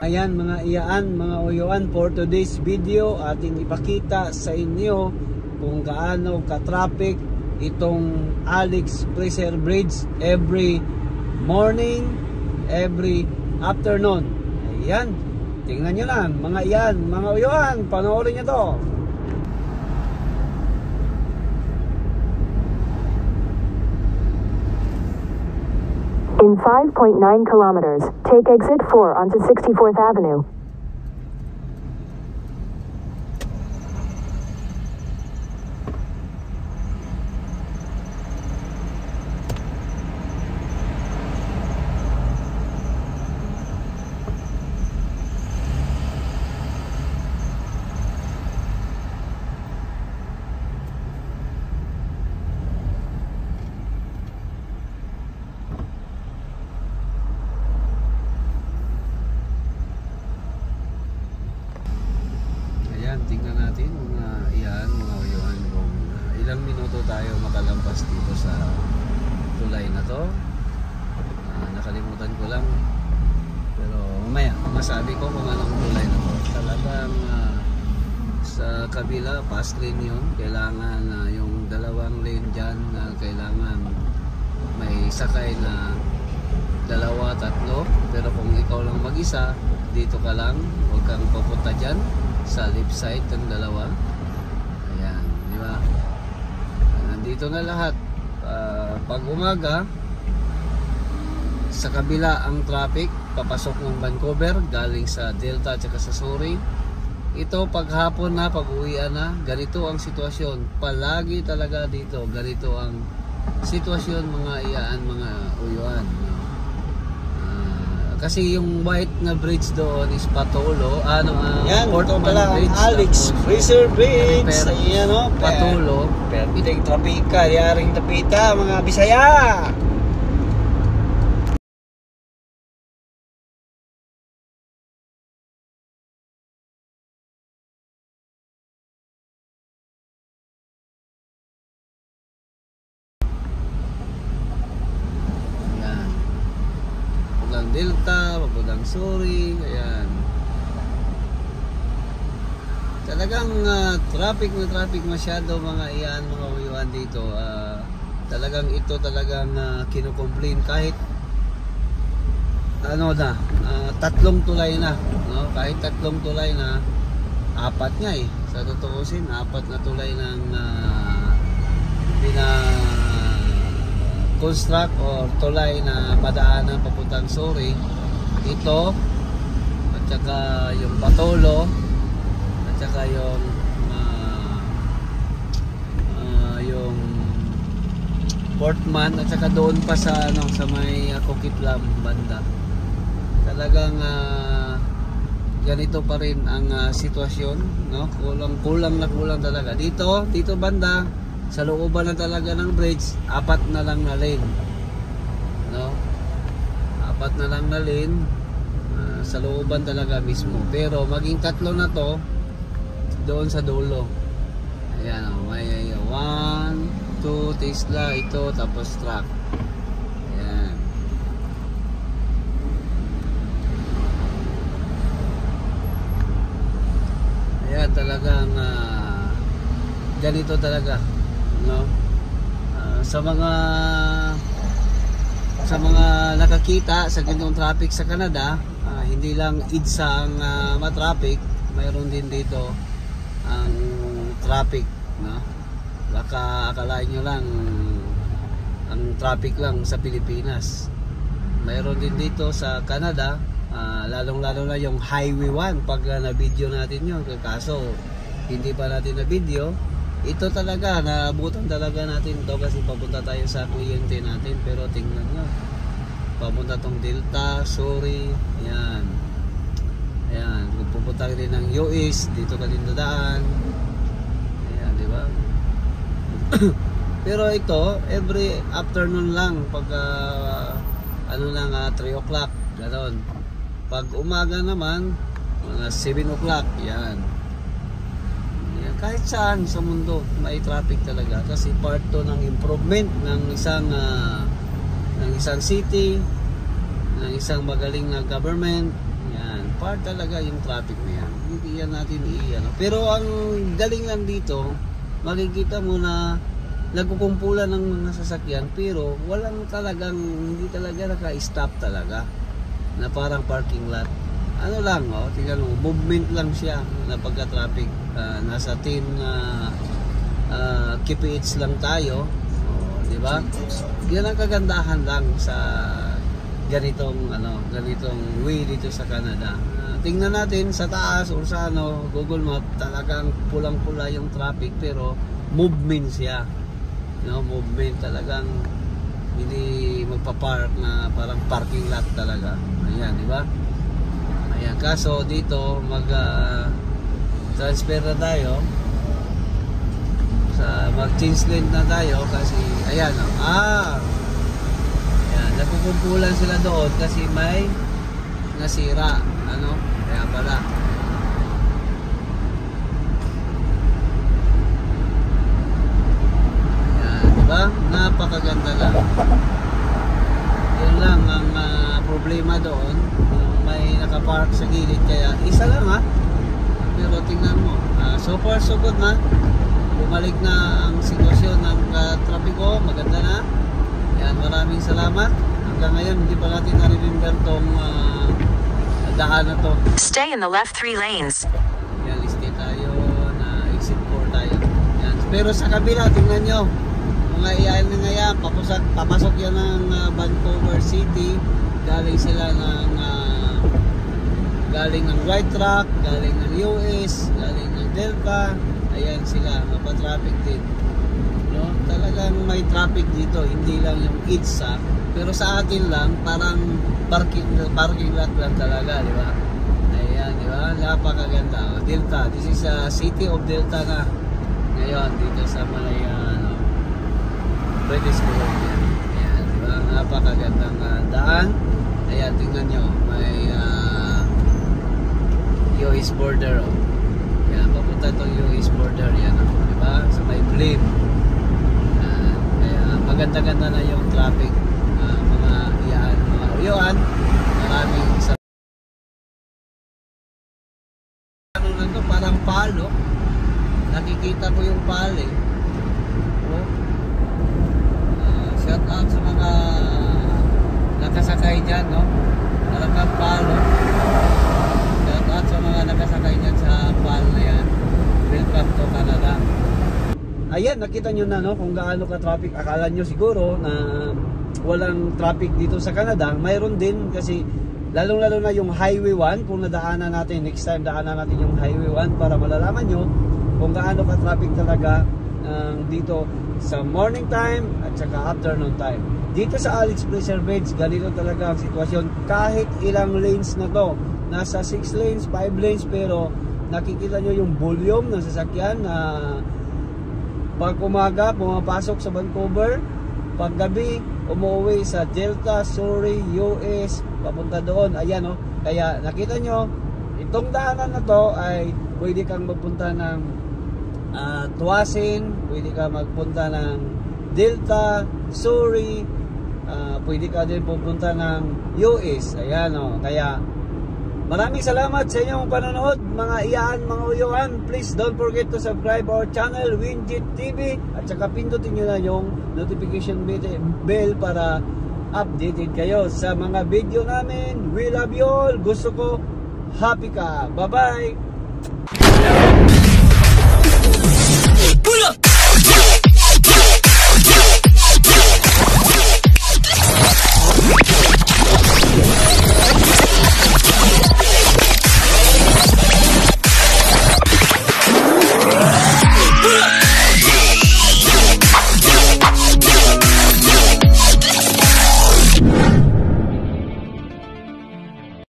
Ayan mga iyaan, mga uyuan, for today's video ating ipakita sa inyo kung gaano ka-traffic itong Alex Fraser Bridge every morning, every afternoon. Ayan, tingnan nyo lang mga iyan, mga uyuan, panoorin nyo to. In 5.9 kilometers, take exit 4 onto 64th Avenue. Tingnan natin mga iyan, mga uyuan, kung ilang minuto tayo makalampas dito sa tulay na to. Nakalimutan ko lang, pero mamaya masabi ko kung anong tulay na to. Talagang sa kabila fast lane yun, kailangan yung dalawang lane dyan, kailangan may sakay na dalawa, tatlo. Pero kung ikaw lang mag-isa, dito ka lang, huwag kang pupunta dyan sa left side ng dalawa. Ayan, di ba? Nandito na lahat. Pag umaga, sa kabila ang traffic papasok ng Vancouver galing sa Delta at saka sa Surrey. Ito pag hapon na, pag uwian na, ganito ang sitwasyon. Palagi talaga dito ganito ang sitwasyon mga iyaan, mga uyuan. Kasi yung white na bridge doon is Patolo. Yan, ito pala ang Bridge, Alex Fraser Bridge. Ayan o, Patolo. perting trapika, diyaring tapita mga Bisaya. Delta, papuntang Surrey. Ayan. Talagang traffic na traffic masyado mga iyan, mga uyuan dito. Talagang ito talagang kinukomplain kahit ano na, tatlong tulay na, no? Kahit tatlong tulay na, apat nga eh. Sa tutuusin, apat na tulay ng construct or tulay na padaanan papuntang Surrey. Ito at saka yung Patolo at saka yung Portman at saka doon pa sa sa may Coquitlam banda. Talagang ganito pa rin ang sitwasyon, no? Kulang talaga dito banda. Sa looban na talaga ng bridge, apat na lang na lane, no? Apat na lang na lane sa looban talaga mismo. Pero maging tatlo na to doon sa dulo. Ayan, may 1, 2 Tesla ito, tapos truck. Ayan. Ayan, talagang ganito talaga, no? Sa mga nakakita sa ganitong traffic sa Canada, hindi lang EDSA ang matraffic, mayroon din dito ang traffic, no? Baka akalain nyo lang ang traffic lang sa Pilipinas. Mayroon din dito sa Canada, lalong-lalo na yung Highway 1 pag na-video natin yun. Kaso hindi pa natin na-video. Ito talaga, naabutan talaga natin ito kasi papunta tayo sa kliyente natin. Pero tingnan nyo, papunta tong Delta, Surrey, ayan. Ayan, kung pupunta rin ng US, dito ka din dadaan. Ayan, di ba? Pero ito, every afternoon lang, pag 3 o'clock, gano'n. Pag umaga naman, mga 7 o'clock, yan. Kahit saan sa mundo may traffic talaga kasi part to ng improvement ng isang city, ng isang magaling na government. Yan. Part talaga yung traffic na yan. Hindi yan natin i-ano. Pero ang galing lang dito, makikita mo na nagkukumpulan ng mga sasakyan pero hindi talaga naka-stop talaga na parang parking lot. Ano lang, tingnan mo, movement lang siya na pagka-traffic. Nasa 10 kph lang tayo, di ba? Yan ang kagandahan lang sa ganitong way dito sa Canada. Tingnan natin sa taas or sa Google Map, talagang pulang-pula yung traffic pero movement siya. Movement talagang hindi magpa-park na parang parking lot talaga. Ayan, di ba? Ayan, kaso dito transfer na tayo mag-change lane na tayo kasi ayan, ayan, nakukumpulan sila doon kasi may nasira, kaya pala. Ayan, diba? Napakaganda lang. Yun lang ang problema doon, may nakapark sa gilid, kaya isa lang pero tingnan mo, so far so good na. Bumalik na ang sitwasyon ng trapiko, maganda na. Yan, maraming salamat. Hanggang ngayon hindi pa natin na-remember tong daan na to. Stay in the left 3 lanes. Yan, stay tayo na exit 4 tayo. Yan. Pero sa kabila, tingnan nyo, mga iyan na yan, papasok yan ng Vancouver City. Galing sila galing ng White Rock, galing ng US, galing ng Delta. Ayan sila, mapatraffic din. Talagang may traffic dito, hindi lang yung EDSA. Pero sa atin lang, parang parking lot lang talaga, di ba? Ayan, di ba? Napakaganda. Delta, this is a city of Delta na. Ngayon, dito sa Malaya, British Columbia. Ayan, di ba? Napakagandang daan. Ayan, tingnan nyo, may US border, papunta itong US border yan, diba? Sa may Blaine. Kaya maganda-ganda na yung traffic, mga uyuan. Maraming sa lang to, parang palo. Nakikita ko yung pale. Shout out sa mga nakasakay dyan, parang kang palo. At sa mga nakasakay dyan sa pal na yan, welcome to Canada. Ayan, nakita nyo na kung gaano ka-traffic. Akala nyo siguro na walang traffic dito sa Canada. Mayroon din kasi lalong-lalo na yung Highway 1. Kung nadaanan natin, next time daanan natin yung Highway 1 para malalaman nyo kung gaano ka-traffic talaga dito sa morning time at saka afternoon time. Dito sa Alex Preservage, ganito talaga ang sitwasyon. Kahit ilang lanes na to, nasa 6 lanes, 5 lanes, pero nakikita nyo yung volume ng sasakyan na pag umaga pumapasok sa Vancouver, pag gabi umuwi sa Delta, Surrey, US, papunta doon. Ayan kaya nakita nyo itong daanan na to ay pwede kang magpunta ng Tuasin, pwede kang magpunta ng Delta, Surrey, pwede ka din pupunta ng US. Ayan kaya maraming salamat sa inyong panonood, mga iyaan, mga uyuan. Please don't forget to subscribe our channel, Winjit TV. At saka pindutin nyo na yung notification bell para updated kayo sa mga video namin. We love you all. Gusto ko happy ka. Bye-bye.